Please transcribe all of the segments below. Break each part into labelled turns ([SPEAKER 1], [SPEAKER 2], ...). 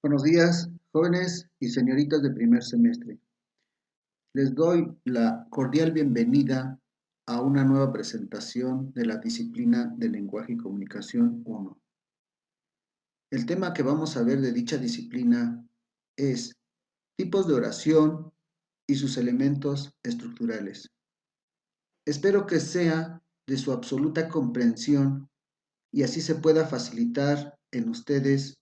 [SPEAKER 1] Buenos días, jóvenes y señoritas de primer semestre. Les doy la cordial bienvenida a una nueva presentación de la disciplina de Lenguaje y Comunicación 1. El tema que vamos a ver de dicha disciplina es tipos de oración y sus elementos estructurales. Espero que sea de su absoluta comprensión y así se pueda facilitar en ustedes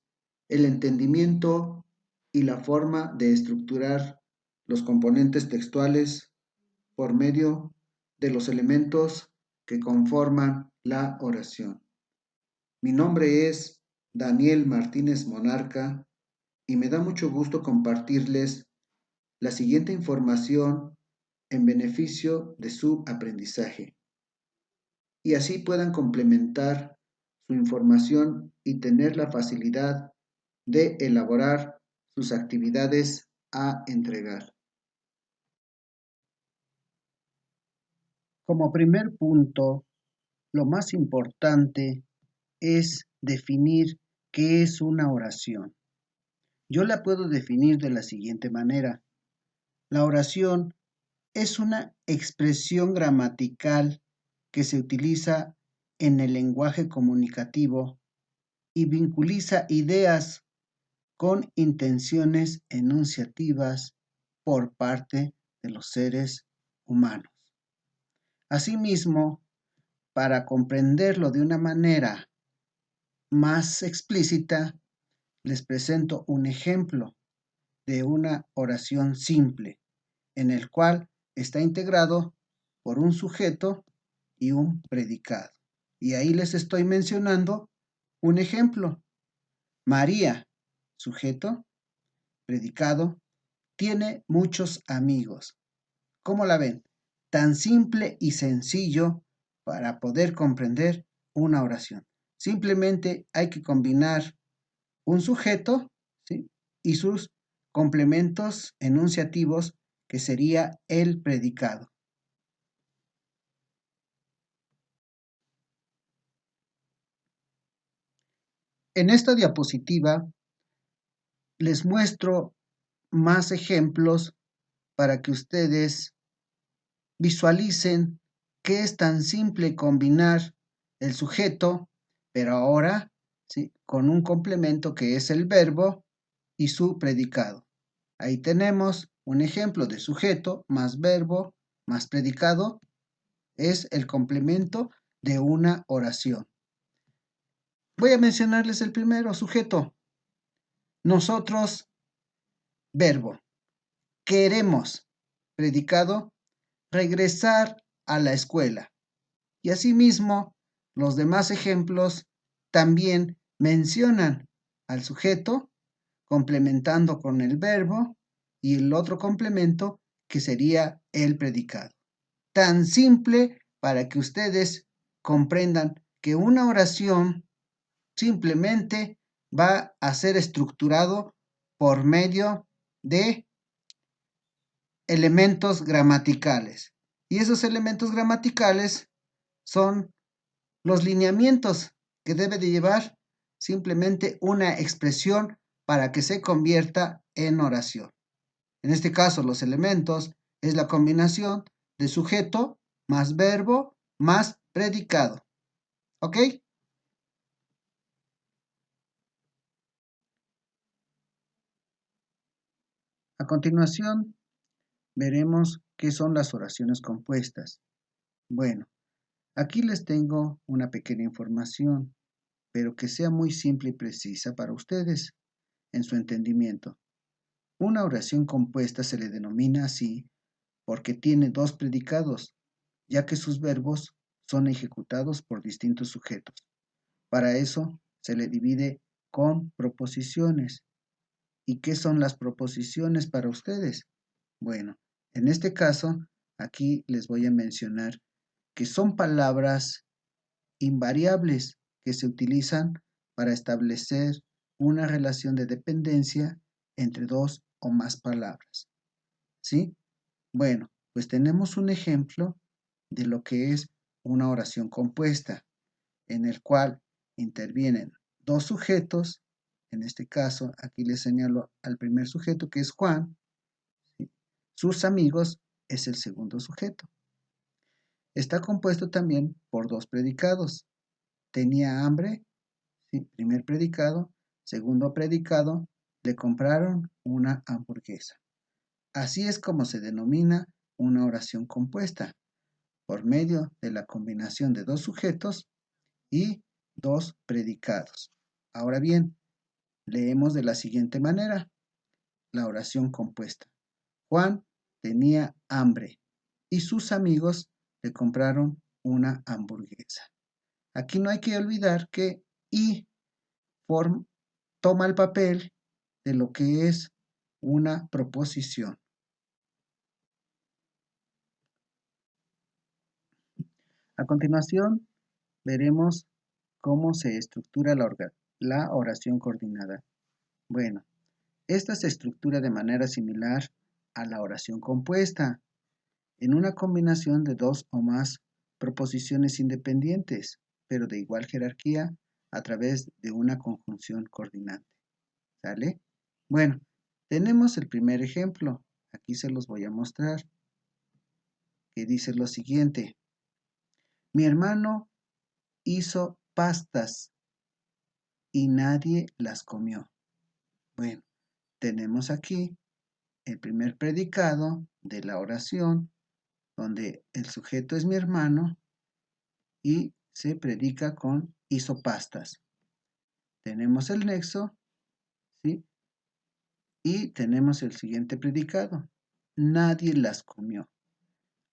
[SPEAKER 1] el entendimiento y la forma de estructurar los componentes textuales por medio de los elementos que conforman la oración. Mi nombre es Daniel Martínez Monarca y me da mucho gusto compartirles la siguiente información en beneficio de su aprendizaje y así puedan complementar su información y tener la facilidad de elaborar sus actividades a entregar.
[SPEAKER 2] Como primer punto, lo más importante es definir qué es una oración. Yo la puedo definir de la siguiente manera. La oración es una expresión gramatical que se utiliza en el lenguaje comunicativo y vinculiza ideas con intenciones enunciativas por parte de los seres humanos. Asimismo, para comprenderlo de una manera más explícita, les presento un ejemplo de una oración simple, en el cual está integrado por un sujeto y un predicado. Y ahí les estoy mencionando un ejemplo. María, sujeto, predicado, tiene muchos amigos. ¿Cómo la ven? Tan simple y sencillo para poder comprender una oración. Simplemente hay que combinar un sujeto, ¿sí?, y sus complementos enunciativos, que sería el predicado. En esta diapositiva les muestro más ejemplos para que ustedes visualicen que es tan simple combinar el sujeto, pero ahora, ¿sí?, con un complemento que es el verbo y su predicado. Ahí tenemos un ejemplo de sujeto más verbo más predicado, es el complemento de una oración. Voy a mencionarles el primero, sujeto. Nosotros, verbo. Queremos, predicado, regresar a la escuela. Y asimismo, los demás ejemplos también mencionan al sujeto, complementando con el verbo y el otro complemento que sería el predicado. Tan simple para que ustedes comprendan que una oración simplemente va a ser estructurado por medio de elementos gramaticales. Y esos elementos gramaticales son los lineamientos que debe de llevar simplemente una expresión para que se convierta en oración. En este caso, los elementos es la combinación de sujeto más verbo más predicado. ¿Ok? A continuación, veremos qué son las oraciones compuestas. Bueno, aquí les tengo una pequeña información, pero que sea muy simple y precisa para ustedes en su entendimiento. Una oración compuesta se le denomina así porque tiene dos predicados, ya que sus verbos son ejecutados por distintos sujetos. Para eso se le divide con proposiciones. ¿Y qué son las proposiciones para ustedes? Bueno, en este caso, aquí les voy a mencionar que son palabras invariables que se utilizan para establecer una relación de dependencia entre dos o más palabras. ¿Sí? Bueno, pues tenemos un ejemplo de lo que es una oración compuesta, en el cual intervienen dos sujetos En este caso, aquí les señalo al primer sujeto que es Juan. ¿Sí? Sus amigos es el segundo sujeto. Está compuesto también por dos predicados. Tenía hambre, ¿sí? Primer predicado. Segundo predicado, le compraron una hamburguesa. Así es como se denomina una oración compuesta, por medio de la combinación de dos sujetos y dos predicados. Ahora bien, leemos de la siguiente manera la oración compuesta. Juan tenía hambre y sus amigos le compraron una hamburguesa. Aquí no hay que olvidar que y toma el papel de lo que es una proposición. A continuación, veremos cómo se estructura la oración coordinada. Bueno, esta se estructura de manera similar a la oración compuesta, en una combinación de dos o más proposiciones independientes, pero de igual jerarquía, a través de una conjunción coordinante. ¿Sale? Bueno, tenemos el primer ejemplo. Aquí se los voy a mostrar, que dice lo siguiente. Mi hermano hizo pastas y nadie las comió. Bueno, tenemos aquí el primer predicado de la oración, donde el sujeto es mi hermano y se predica con hizo pastas. Tenemos el nexo, ¿sí? Y tenemos el siguiente predicado. Nadie las comió.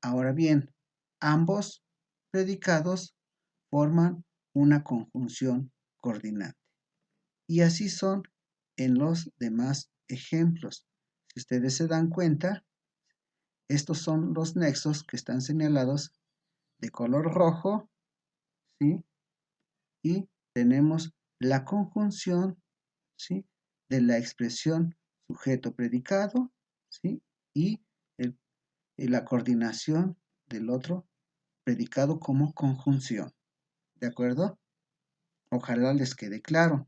[SPEAKER 2] Ahora bien, ambos predicados forman una conjunción coordinante. Y así son en los demás ejemplos. Si ustedes se dan cuenta, estos son los nexos que están señalados de color rojo, ¿sí? Y tenemos la conjunción, ¿sí? De la expresión sujeto-predicado, ¿sí? Y la coordinación del otro predicado como conjunción. ¿De acuerdo? Ojalá les quede claro.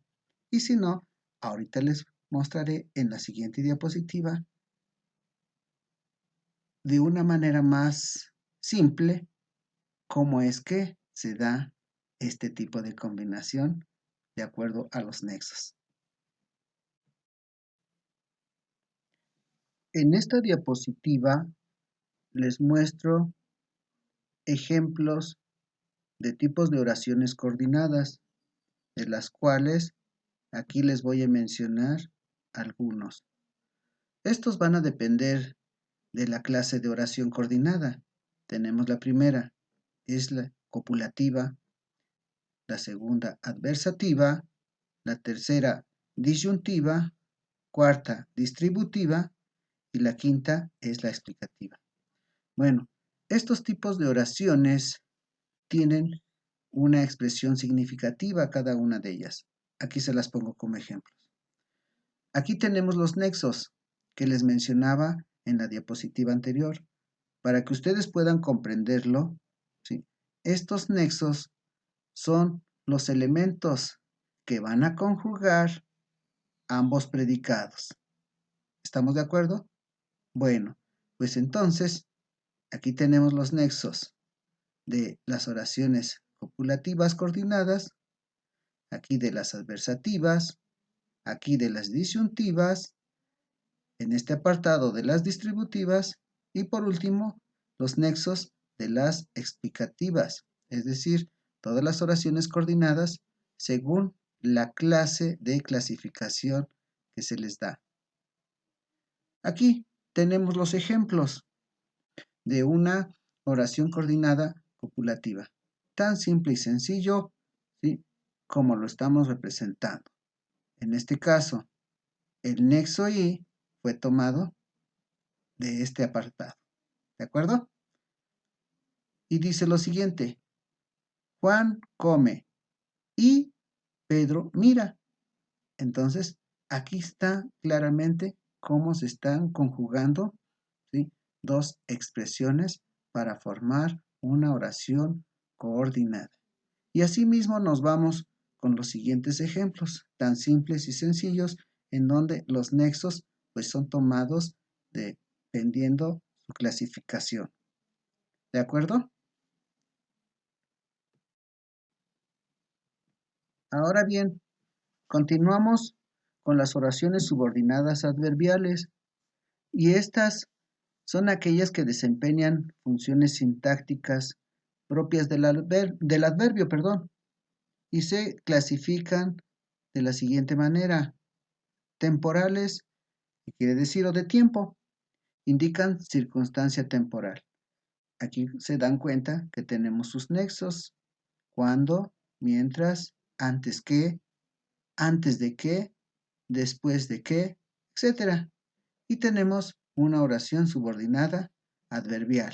[SPEAKER 2] Y si no, ahorita les mostraré en la siguiente diapositiva de una manera más simple cómo es que se da este tipo de combinación de acuerdo a los nexos. En esta diapositiva les muestro ejemplos de tipos de oraciones coordinadas, de las cuales aquí les voy a mencionar algunos. Estos van a depender de la clase de oración coordinada. Tenemos la primera, es la copulativa, la segunda adversativa, la tercera disyuntiva, cuarta distributiva y la quinta es la explicativa. Bueno, estos tipos de oraciones tienen una expresión significativa cada una de ellas. Aquí se las pongo como ejemplos. Aquí tenemos los nexos que les mencionaba en la diapositiva anterior. Para que ustedes puedan comprenderlo, ¿sí? Estos nexos son los elementos que van a conjugar ambos predicados. ¿Estamos de acuerdo? Bueno, pues entonces aquí tenemos los nexos de las oraciones copulativas coordinadas, aquí de las adversativas, aquí de las disyuntivas, en este apartado de las distributivas y por último los nexos de las explicativas, es decir, todas las oraciones coordinadas según la clase de clasificación que se les da. Aquí tenemos los ejemplos de una oración coordinada copulativa, tan simple y sencillo, ¿sí? Como lo estamos representando. En este caso, el nexo y fue tomado de este apartado. ¿De acuerdo? Y dice lo siguiente. Juan come y Pedro mira. Entonces, aquí está claramente cómo se están conjugando, ¿sí? Dos expresiones para formar una oración coordinada. Y asimismo nos vamos con los siguientes ejemplos, tan simples y sencillos, en donde los nexos pues son tomados dependiendo su clasificación. ¿De acuerdo? Ahora bien, continuamos con las oraciones subordinadas adverbiales, y estas son aquellas que desempeñan funciones sintácticas propias del adverbio, y se clasifican de la siguiente manera. Temporales, que quiere decir o de tiempo, indican circunstancia temporal. Aquí se dan cuenta que tenemos sus nexos: cuando, mientras, antes que, antes de que, después de que, etc. Y tenemos una oración subordinada adverbial.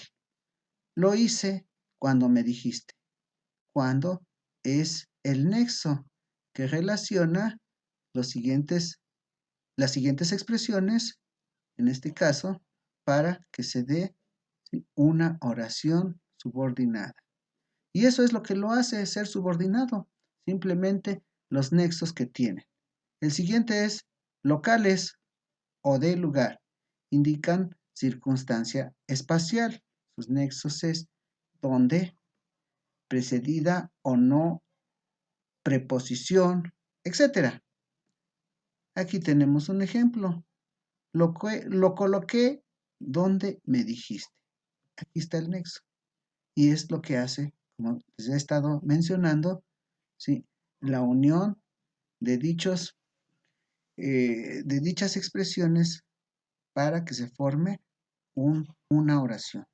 [SPEAKER 2] Lo hice cuando me dijiste. Cuando es el nexo que relaciona las siguientes expresiones, en este caso, para que se dé una oración subordinada. Y eso es lo que lo hace ser subordinado, simplemente los nexos que tiene. El siguiente es locales o de lugar. Indican circunstancia espacial. Sus nexos es donde, precedida o no, preposición, etc. Aquí tenemos un ejemplo. Lo coloqué donde me dijiste. Aquí está el nexo. Y es lo que hace, como les he estado mencionando, ¿sí?, la unión de dichas expresiones para que se forme una oración.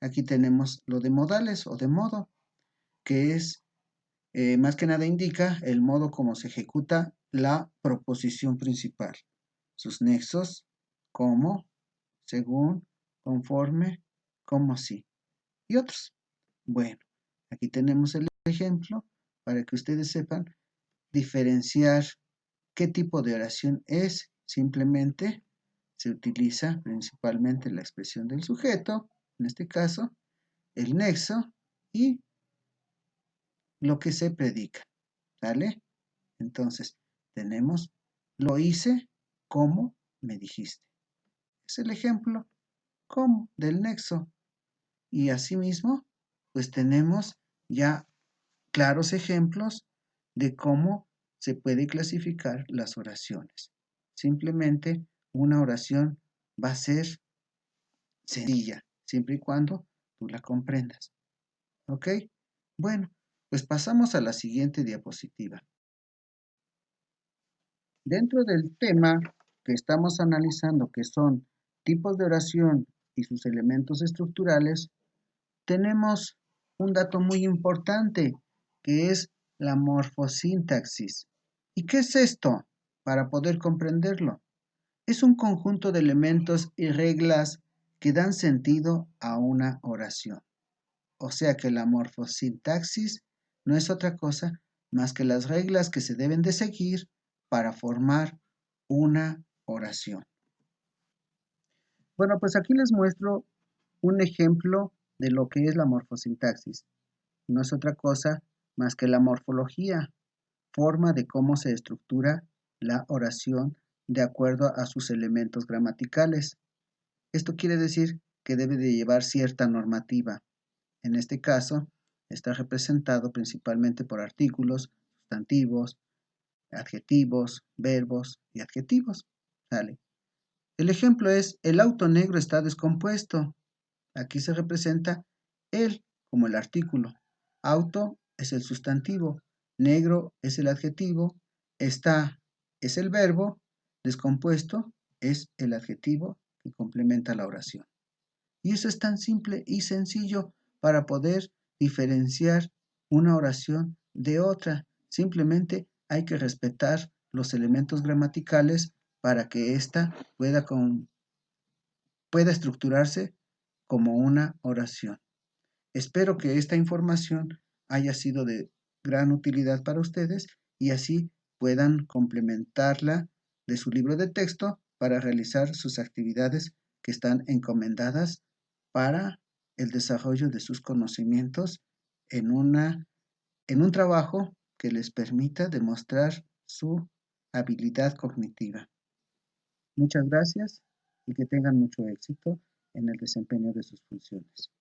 [SPEAKER 2] Aquí tenemos lo de modales o de modo, que es, más que nada indica el modo como se ejecuta la proposición principal. Sus nexos: como, según, conforme, como si, y otros. Bueno, aquí tenemos el ejemplo para que ustedes sepan diferenciar qué tipo de oración es. Simplemente se utiliza principalmente la expresión del sujeto, en este caso, el nexo y lo que se predica. ¿Sale? Entonces, tenemos lo hice como me dijiste. Es el ejemplo como del nexo. Y asimismo, pues tenemos ya claros ejemplos de cómo se puede clasificar las oraciones. Simplemente una oración va a ser sencilla, siempre y cuando tú la comprendas. ¿Ok? Bueno, pues pasamos a la siguiente diapositiva. Dentro del tema que estamos analizando, que son tipos de oración y sus elementos estructurales, tenemos un dato muy importante, que es la morfosintaxis. ¿Y qué es esto? Para poder comprenderlo, es un conjunto de elementos y reglas que dan sentido a una oración. O sea que la morfosintaxis no es otra cosa más que las reglas que se deben de seguir para formar una oración. Bueno, pues aquí les muestro un ejemplo de lo que es la morfosintaxis. No es otra cosa más que la morfología, forma de cómo se estructura la oración de acuerdo a sus elementos gramaticales. Esto quiere decir que debe de llevar cierta normativa. En este caso, está representado principalmente por artículos, sustantivos, adjetivos, verbos y adjetivos. ¿Sale? El ejemplo es: el auto negro está descompuesto. Aquí se representa el como el artículo. Auto es el sustantivo, negro es el adjetivo, está es el verbo, descompuesto es el adjetivo que complementa la oración. Y eso es tan simple y sencillo para poder diferenciar una oración de otra. Simplemente hay que respetar los elementos gramaticales para que ésta pueda estructurarse como una oración. Espero que esta información haya sido de gran utilidad para ustedes y así puedan complementarla de su libro de texto para realizar sus actividades que están encomendadas para el desarrollo de sus conocimientos en un trabajo que les permita demostrar su habilidad cognitiva. Muchas gracias y que tengan mucho éxito en el desempeño de sus funciones.